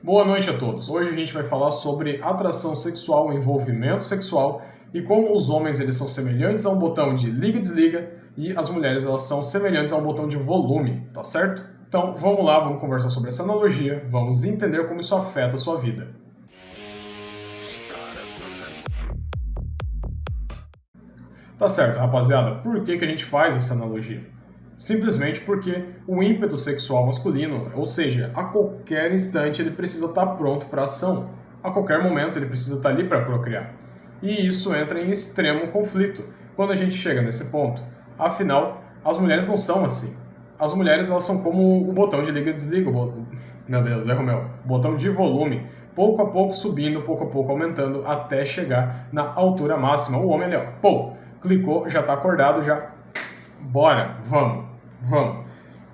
Boa noite a todos. Hoje a gente vai falar sobre atração sexual, envolvimento sexual e como os homens eles são semelhantes a um botão de liga e desliga e as mulheres elas são semelhantes a um botão de volume, tá certo? Então vamos lá, vamos conversar sobre essa analogia, vamos entender como isso afeta a sua vida. Tá certo, rapaziada, por que a gente faz essa analogia? Simplesmente porque o ímpeto sexual masculino, ou seja, a qualquer instante ele precisa estar pronto para ação. A qualquer momento ele precisa estar ali para procriar. E isso entra em extremo conflito quando a gente chega nesse ponto. Afinal, as mulheres não são assim. As mulheres elas são como o botão de liga e desliga, meu Deus, erro meu, botão de volume, pouco a pouco subindo, pouco a pouco aumentando, até chegar na altura máxima. O homem ali, ó, pô, clicou, já está acordado, já bora, vamos.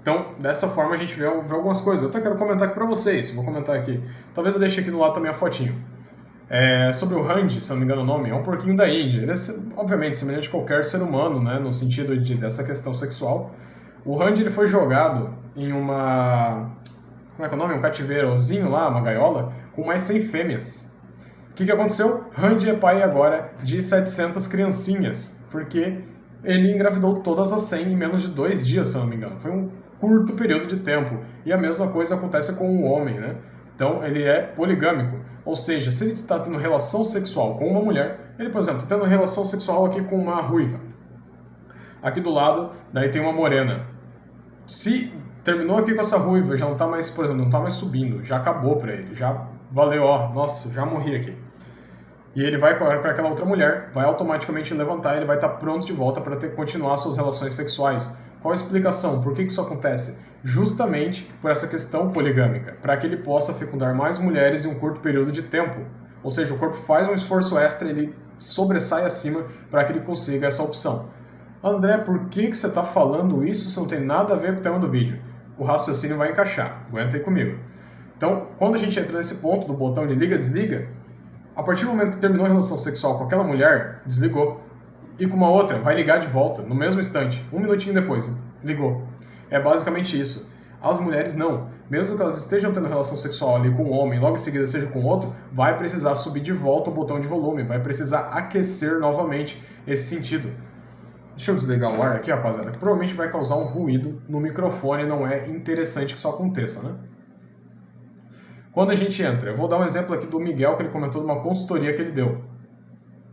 Então, dessa forma a gente vê algumas coisas. Eu até quero comentar aqui pra vocês, vou comentar aqui. Talvez eu deixe aqui do lado também a fotinho. Sobre o Randy, se não me engano o nome, é um porquinho da Índia. Ele é, obviamente, semelhante a qualquer ser humano, né, no sentido dessa questão sexual. O Randy ele foi jogado em uma... Como é que é o nome? Um cativeirozinho lá, uma gaiola, com mais 100 fêmeas. O que aconteceu? Randy é pai agora de 700 criancinhas, porque ele engravidou todas as 100 em menos de 2 dias, se eu não me engano. Foi um curto período de tempo. E a mesma coisa acontece com o homem, né? Então, ele é poligâmico. Ou seja, se ele está tendo relação sexual com uma mulher, ele, por exemplo, está tendo relação sexual aqui com uma ruiva. Aqui do lado, daí tem uma morena. Se terminou aqui com essa ruiva, já não está mais, por exemplo, não está mais subindo, já acabou para ele, já valeu, ó, nossa, já morri aqui. E ele vai correr para aquela outra mulher, vai automaticamente levantar e ele vai estar pronto de volta para continuar suas relações sexuais. Qual a explicação? Por que isso acontece? Justamente por essa questão poligâmica, para que ele possa fecundar mais mulheres em um curto período de tempo. Ou seja, o corpo faz um esforço extra, ele sobressai acima para que ele consiga essa opção. André, por que você está falando isso se não tem nada a ver com o tema do vídeo? O raciocínio vai encaixar, aguenta aí comigo. Então, quando a gente entra nesse ponto do botão de liga-desliga, a partir do momento que terminou a relação sexual com aquela mulher, desligou. E com uma outra, vai ligar de volta, no mesmo instante, um minutinho depois, ligou. É basicamente isso. As mulheres não. Mesmo que elas estejam tendo relação sexual ali com um homem, logo em seguida seja com outro, vai precisar subir de volta o botão de volume, vai precisar aquecer novamente esse sentido. Deixa eu desligar o ar aqui, rapaziada, que provavelmente vai causar um ruído no microfone, não é interessante que isso aconteça, né? Quando a gente entra, eu vou dar um exemplo aqui do Miguel, que ele comentou de uma consultoria que ele deu.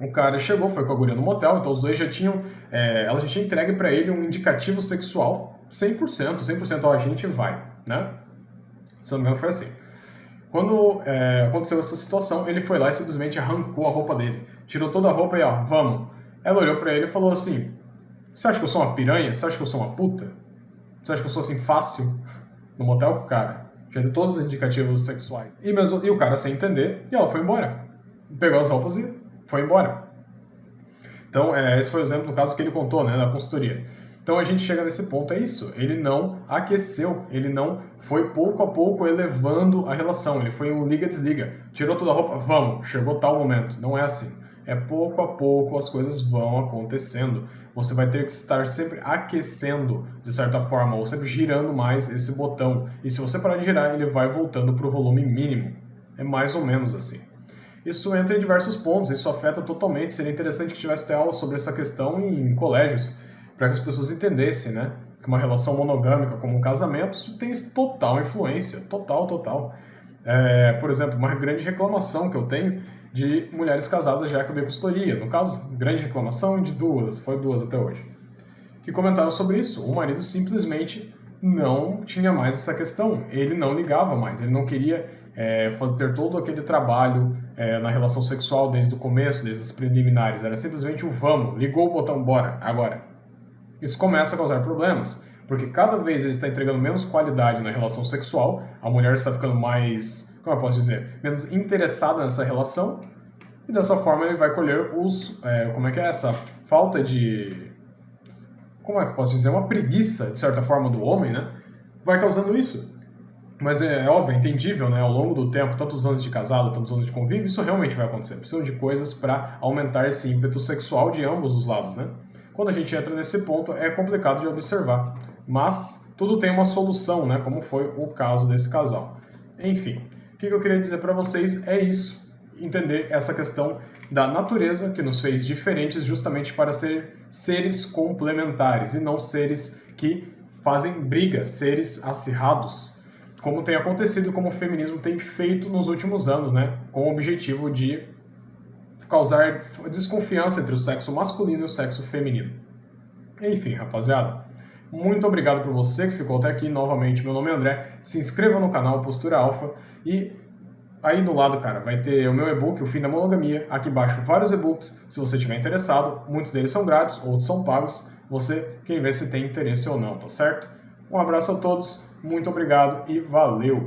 O cara chegou, foi com a guria no motel, então os dois já tinham, ela já tinha entregue pra ele um indicativo sexual 100%, ó, a gente vai, né? Se não me engano foi assim. Quando aconteceu essa situação, ele foi lá e simplesmente arrancou a roupa dele. Tirou toda a roupa e ó, vamos. Ela olhou pra ele e falou assim, você acha que eu sou uma piranha? Você acha que eu sou uma puta? Você acha que eu sou assim fácil? No motel com o cara. Já deu todos os indicativos sexuais. E o cara sem entender, e ela foi embora. Pegou as roupas e foi embora. Então, esse foi o exemplo, no caso, que ele contou, né, na consultoria. Então, a gente chega nesse ponto, é isso. Ele não aqueceu, ele não foi pouco a pouco elevando a relação. Ele foi um liga-desliga. Tirou toda a roupa, vamos, chegou tal momento. Não é assim. É pouco a pouco as coisas vão acontecendo. Você vai ter que estar sempre aquecendo, de certa forma, ou sempre girando mais esse botão. E se você parar de girar, ele vai voltando para o volume mínimo. É mais ou menos assim. Isso entra em diversos pontos, isso afeta totalmente. Seria interessante que tivesse aula sobre essa questão em colégios, para que as pessoas entendessem, né? Que uma relação monogâmica como um casamento tem total influência, total. Por exemplo, uma grande reclamação que eu tenho de mulheres casadas já que eu dei consultoria. No caso, grande reclamação de foi duas até hoje, que comentaram sobre isso. O marido simplesmente não tinha mais essa questão, ele não ligava mais, ele não queria ter todo aquele trabalho na relação sexual desde o começo, desde as preliminares, era simplesmente o vamos, ligou o botão, bora, agora. Isso começa a causar problemas, porque cada vez ele está entregando menos qualidade na relação sexual, a mulher está ficando mais, como eu posso dizer, menos interessada nessa relação, e dessa forma ele vai colher essa falta de, como é que eu posso dizer, uma preguiça, de certa forma, do homem, né? Vai causando isso. Mas é óbvio, é entendível, né? Ao longo do tempo, tantos anos de casado, tantos anos de convívio, isso realmente vai acontecer. Precisam de coisas para aumentar esse ímpeto sexual de ambos os lados, né? Quando a gente entra nesse ponto, é complicado de observar. Mas tudo tem uma solução, né? Como foi o caso desse casal. Enfim, o que eu queria dizer para vocês é isso, entender essa questão da natureza que nos fez diferentes justamente para ser seres complementares e não seres que fazem brigas, seres acirrados, como tem acontecido e como o feminismo tem feito nos últimos anos, né, com o objetivo de causar desconfiança entre o sexo masculino e o sexo feminino. Enfim, rapaziada, muito obrigado por você que ficou até aqui. Novamente, meu nome é André. Se inscreva no canal Postura Alfa e aí do lado, cara, vai ter o meu e-book, O Fim da Monogamia. Aqui embaixo, vários e-books, se você estiver interessado. Muitos deles são grátis, outros são pagos. Você, quem vê se tem interesse ou não, tá certo? Um abraço a todos, muito obrigado e valeu!